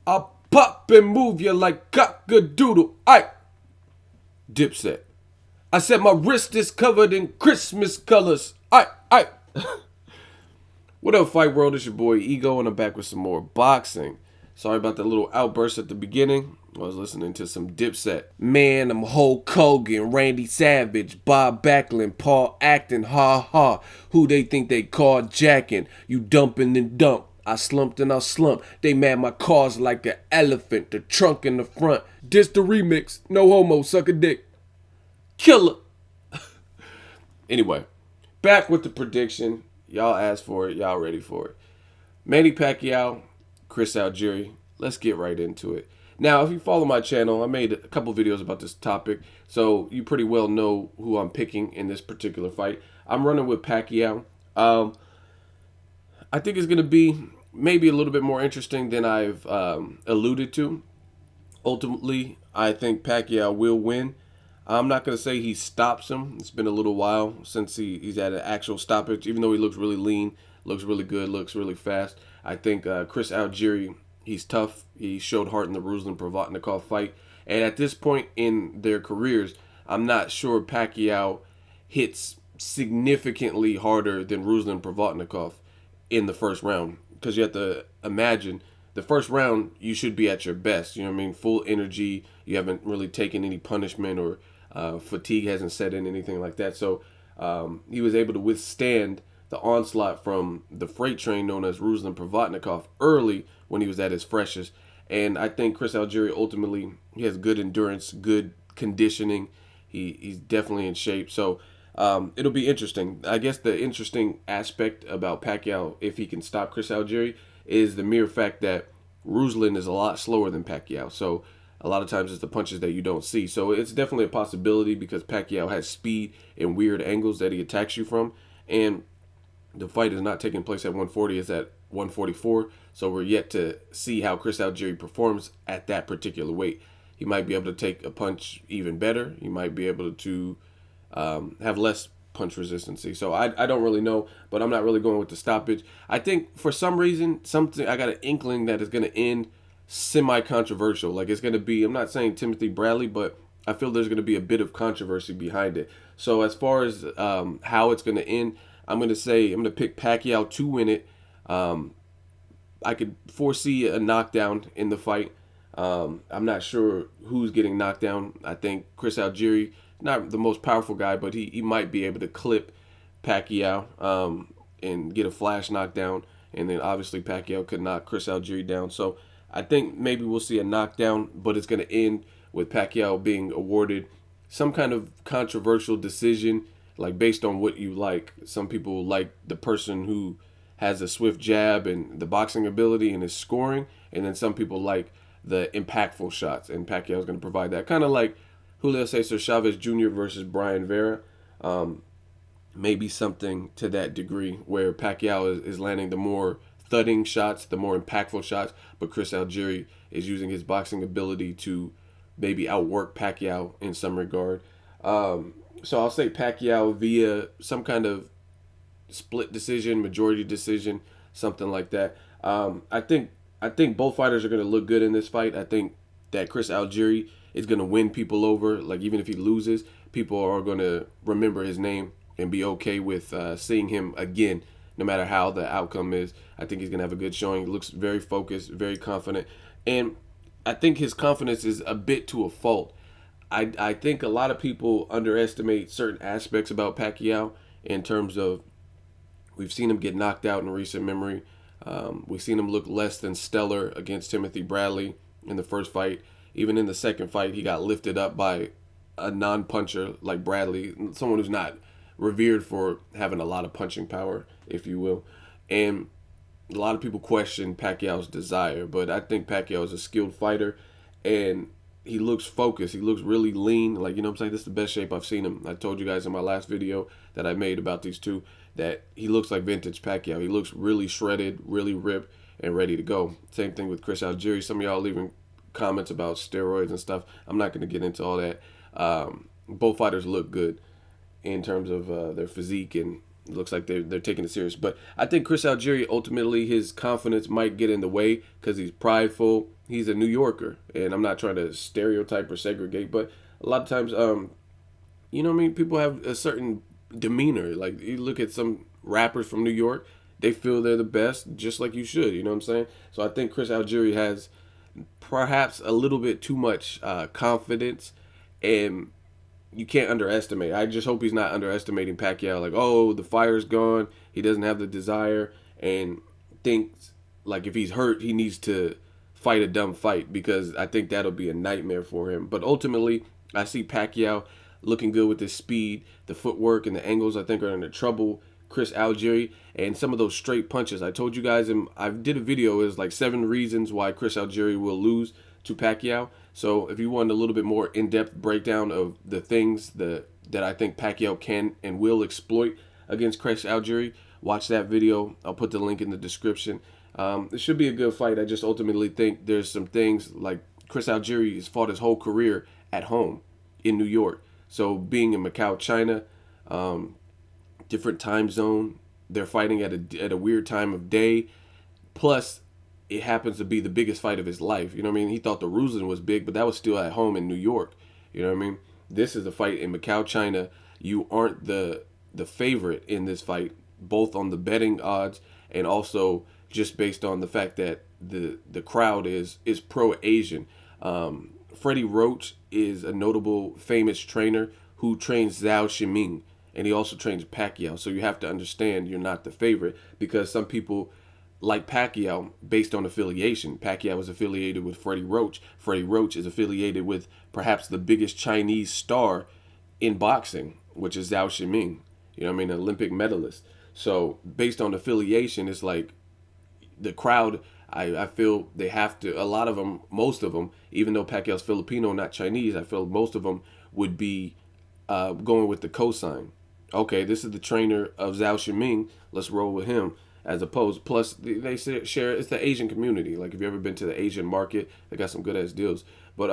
I'll pop and move you like cock-a-doodle. Aight. Dipset. I said my wrist is covered in Christmas colors. Aight, aight. What up, Fight World? It's your boy Ego, and I'm back with some more boxing. Sorry about that little outburst at the beginning. I was listening to some Dipset. Man, I'm Hulk Hogan, Randy Savage, Bob Backlund, Paul Acton, ha ha. Who they think they carjacking? You dumping and dump. I slumped and I slumped. They mad my car's like an elephant, the trunk in the front. This the remix. No homo, suck a dick. Killer. Anyway, back with the prediction. Y'all asked for it. Y'all ready for it. Manny Pacquiao, Chris Algieri. Let's get right into it. Now, if you follow my channel, I made a couple videos about this topic, so you pretty well know who I'm picking in this particular fight. I'm running with Pacquiao. I think it's going to be maybe a little bit more interesting than I've alluded to. Ultimately, I think Pacquiao will win. I'm not going to say he stops him. It's been a little while since he's had an actual stoppage, even though he looks really lean, looks really good, looks really fast. I think Chris Algieri, he's tough. He showed heart in the Ruslan-Provodnikov fight. And at this point in their careers, I'm not sure Pacquiao hits significantly harder than Ruslan-Provodnikov in the first round. Because you have to imagine, the first round, you should be at your best. You know what I mean? Full energy. You haven't really taken any punishment or fatigue hasn't set in, anything like that. So he was able to withstand the onslaught from the freight train known as Ruslan-Provodnikov early when he was at his freshest. And I think Chris Algieri ultimately, he has good endurance, good conditioning. He's definitely in shape. So it'll be interesting. I guess the interesting aspect about Pacquiao, if he can stop Chris Algieri, is the mere fact that Ruslan is a lot slower than Pacquiao. So a lot of times it's the punches that you don't see. So it's definitely a possibility because Pacquiao has speed and weird angles that he attacks you from. And the fight is not taking place at 140, it's at 144. So we're yet to see how Chris Algieri performs at that particular weight. He might be able to take a punch even better. He might be able to have less punch resistance. So I don't really know, but I'm not really going with the stoppage. I think for some reason, I got an inkling that it's going to end semi-controversial. Like it's going to be, I'm not saying Timothy Bradley, but I feel there's going to be a bit of controversy behind it. So as far as how it's going to end, I'm going to pick Pacquiao to win it. I could foresee a knockdown in the fight. I'm not sure who's getting knocked down. I think Chris Algieri, not the most powerful guy, but he might be able to clip Pacquiao and get a flash knockdown. And then obviously Pacquiao could knock Chris Algieri down. So I think maybe we'll see a knockdown, but it's going to end with Pacquiao being awarded some kind of controversial decision, like based on what you like. Some people like the person who has a swift jab and the boxing ability and is scoring, and then some people like the impactful shots, and Pacquiao is going to provide that. Kind of like Julio Cesar Chavez Jr. versus Brian Vera. Maybe something to that degree where Pacquiao is landing the more thudding shots, the more impactful shots, but Chris Algieri is using his boxing ability to maybe outwork Pacquiao in some regard. So I'll say Pacquiao via some kind of split decision, majority decision, something like that. I think both fighters are going to look good in this fight. I think that Chris Algieri is going to win people over. Like even if he loses, people are going to remember his name and be okay with seeing him again, no matter how the outcome is. I think he's going to have a good showing. He looks very focused, very confident. And I think his confidence is a bit to a fault. I think a lot of people underestimate certain aspects about Pacquiao in terms of we've seen him get knocked out in recent memory. We've seen him look less than stellar against Timothy Bradley in the first fight. Even in the second fight, he got lifted up by a non-puncher like Bradley, someone who's not revered for having a lot of punching power, if you will. And a lot of people question Pacquiao's desire, but I think Pacquiao is a skilled fighter, and he looks focused. He looks really lean. Like, you know what I'm saying? This is the best shape I've seen him. I told you guys in my last video that I made about these two that he looks like vintage Pacquiao. He looks really shredded, really ripped, and ready to go. Same thing with Chris Algieri. Some of y'all leaving comments about steroids and stuff. I'm not going to get into all that. Both fighters look good in terms of their physique and It looks like they're taking it serious. But I think Chris Algieri, ultimately, his confidence might get in the way because he's prideful. He's a New Yorker, and I'm not trying to stereotype or segregate, but a lot of times, you know what I mean? People have a certain demeanor. Like, you look at some rappers from New York, they feel they're the best, just like you should. You know what I'm saying? So I think Chris Algieri has perhaps a little bit too much confidence, and you can't underestimate. I just hope he's not underestimating Pacquiao. Like, oh, the fire's gone. He doesn't have the desire, and thinks like if he's hurt, he needs to fight a dumb fight, because I think that'll be a nightmare for him. But ultimately, I see Pacquiao looking good with his speed, the footwork, and the angles. I think are in the trouble Chris Algieri, and some of those straight punches. I told you guys, I did a video. It was like 7 reasons why Chris Algieri will lose to Pacquiao. So if you want a little bit more in-depth breakdown of the things that I think Pacquiao can and will exploit against Chris Algieri, watch that video. I'll put the link in the description. It should be a good fight. I just ultimately think there's some things like Chris Algieri has fought his whole career at home in New York. So being in Macau, China, different time zone, they're fighting at a weird time of day. Plus, it happens to be the biggest fight of his life. You know what I mean? He thought the Ruslan was big, but that was still at home in New York. You know what I mean? This is a fight in Macau, China. You aren't the favorite in this fight, both on the betting odds and also just based on the fact that the crowd is pro Asian. Freddie Roach is a notable, famous trainer who trains Zhao Shiming, and he also trains Pacquiao. So you have to understand you're not the favorite, because some people like Pacquiao based on affiliation. Pacquiao is affiliated with Freddie Roach. Freddie Roach is affiliated with perhaps the biggest Chinese star in boxing, which is Zhao Shiming. You know what I mean? An Olympic medalist. So based on affiliation, it's like the crowd, I feel they have to, a lot of them, most of them, even though Pacquiao's Filipino, not Chinese, I feel most of them would be going with the cosign. Okay, this is the trainer of Zhao Shiming. Let's roll with him. As opposed, plus they share, it's the Asian community. Like if you ever been to the Asian market, they got some good ass deals. But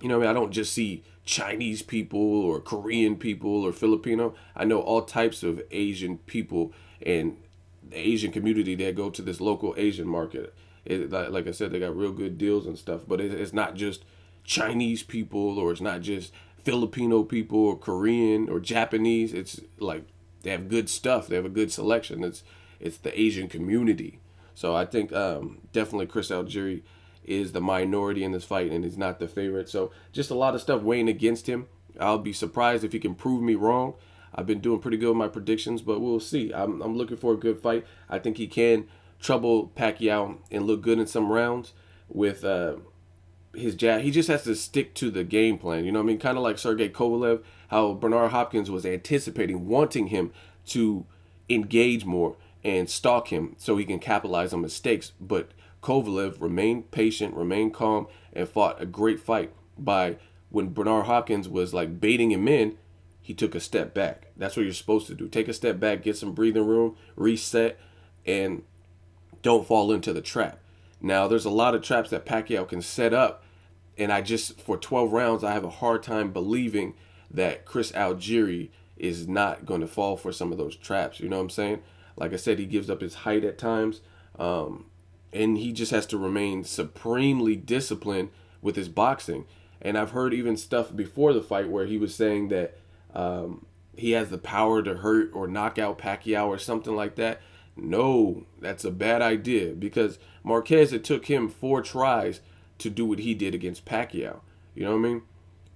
you know what I mean? I don't just see Chinese people or Korean people or Filipino. I know all types of Asian people and the Asian community that go to this local Asian market. Like I said, they got real good deals and stuff. But it's not just Chinese people, or it's not just Filipino people or Korean or Japanese. It's like they have good stuff. They have a good selection. It's the Asian community. So I think definitely Chris Algieri is the minority in this fight, and he's not the favorite. So just a lot of stuff weighing against him. I'll be surprised if he can prove me wrong. I've been doing pretty good with my predictions, but we'll see. I'm looking for a good fight. I think he can trouble Pacquiao and look good in some rounds with his jab. He just has to stick to the game plan. You know what I mean? Kind of like Sergey Kovalev, how Bernard Hopkins was anticipating, wanting him to engage more and stalk him so he can capitalize on mistakes. But Kovalev remained patient, remained calm, and fought a great fight. By when Bernard Hopkins was like baiting him in, he took a step back. That's what you're supposed to do. Take a step back, get some breathing room, reset, and don't fall into the trap. Now, there's a lot of traps that Pacquiao can set up, and for 12 rounds, I have a hard time believing that Chris Algieri is not going to fall for some of those traps. You know what I'm saying? Like I said, he gives up his height at times, and he just has to remain supremely disciplined with his boxing. And I've heard even stuff before the fight where he was saying that he has the power to hurt or knock out Pacquiao or something like that. No, that's a bad idea, because Marquez, it took him 4 tries to do what he did against Pacquiao. You know what I mean?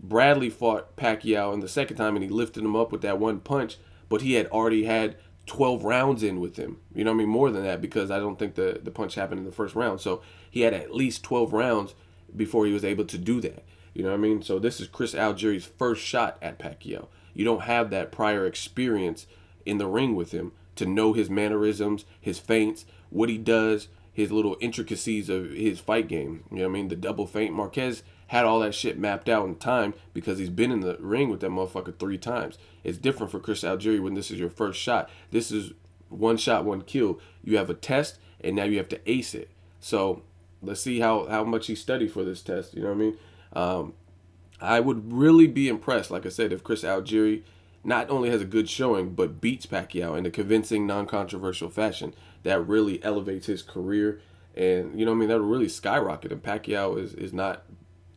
Bradley fought Pacquiao in the second time, and he lifted him up with that one punch, but he had already had 12 rounds in with him. You know what I mean? More than that, because I don't think the punch happened in the first round. So he had at least 12 rounds before he was able to do that. You know what I mean? So this is Chris Algieri's first shot at Pacquiao. You don't have that prior experience in the ring with him to know his mannerisms, his feints, what he does, his little intricacies of his fight game. You know what I mean? The double feint. Marquez had all that shit mapped out in time because he's been in the ring with that motherfucker 3 times. It's different for Chris Algieri when this is your first shot. This is one shot, one kill. You have a test, and now you have to ace it. So let's see how much he studied for this test. You know what I mean? I would really be impressed, like I said, if Chris Algieri not only has a good showing, but beats Pacquiao in a convincing, non-controversial fashion that really elevates his career. And, you know what I mean, that'll really skyrocket him. Pacquiao is not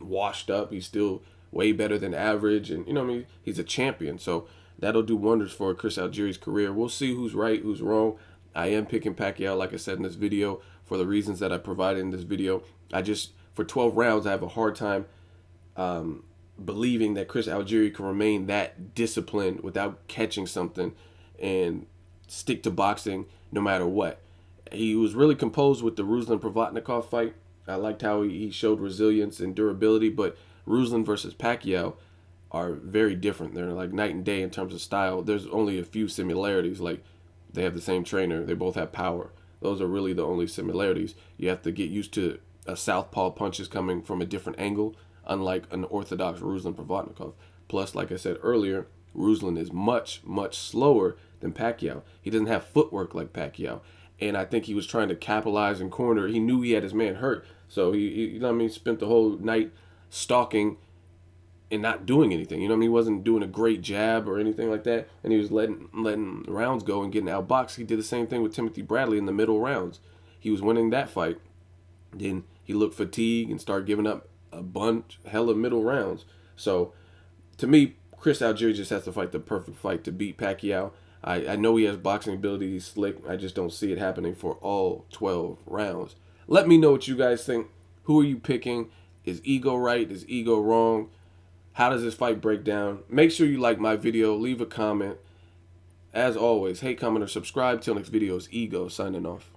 washed up. He's still way better than average. And, you know what I mean, he's a champion. So that'll do wonders for Chris Algieri's career. We'll see who's right, who's wrong. I am picking Pacquiao, like I said in this video, for the reasons that I provided in this video. For 12 rounds, I have a hard time believing that Chris Algieri can remain that disciplined without catching something and stick to boxing no matter what. He was really composed with the Ruslan-Provodnikov fight. I liked how he showed resilience and durability, but Ruslan versus Pacquiao are very different. They're like night and day in terms of style. There's only a few similarities, like they have the same trainer. They both have power. Those are really the only similarities. You have to get used to a southpaw punches coming from a different angle, unlike an orthodox Ruslan-Provodnikov. Plus, like I said earlier, Ruslan is much, much slower than Pacquiao. He doesn't have footwork like Pacquiao. And I think he was trying to capitalize and corner. He knew he had his man hurt. So he you know what I mean, spent the whole night stalking and not doing anything. You know what I mean? He wasn't doing a great jab or anything like that. And he was letting rounds go and getting outboxed. He did the same thing with Timothy Bradley in the middle rounds. He was winning that fight. Then he looked fatigued and started giving up a bunch, hella middle rounds. So to me, Chris Algieri just has to fight the perfect fight to beat Pacquiao. I know he has boxing ability. He's slick. I just don't see it happening for all 12 rounds. Let me know what you guys think. Who are you picking? Is ego right? Is ego wrong? How does this fight break down? Make sure you like my video. Leave a comment. As always, hate, comment, or subscribe. Till next video is Ego signing off.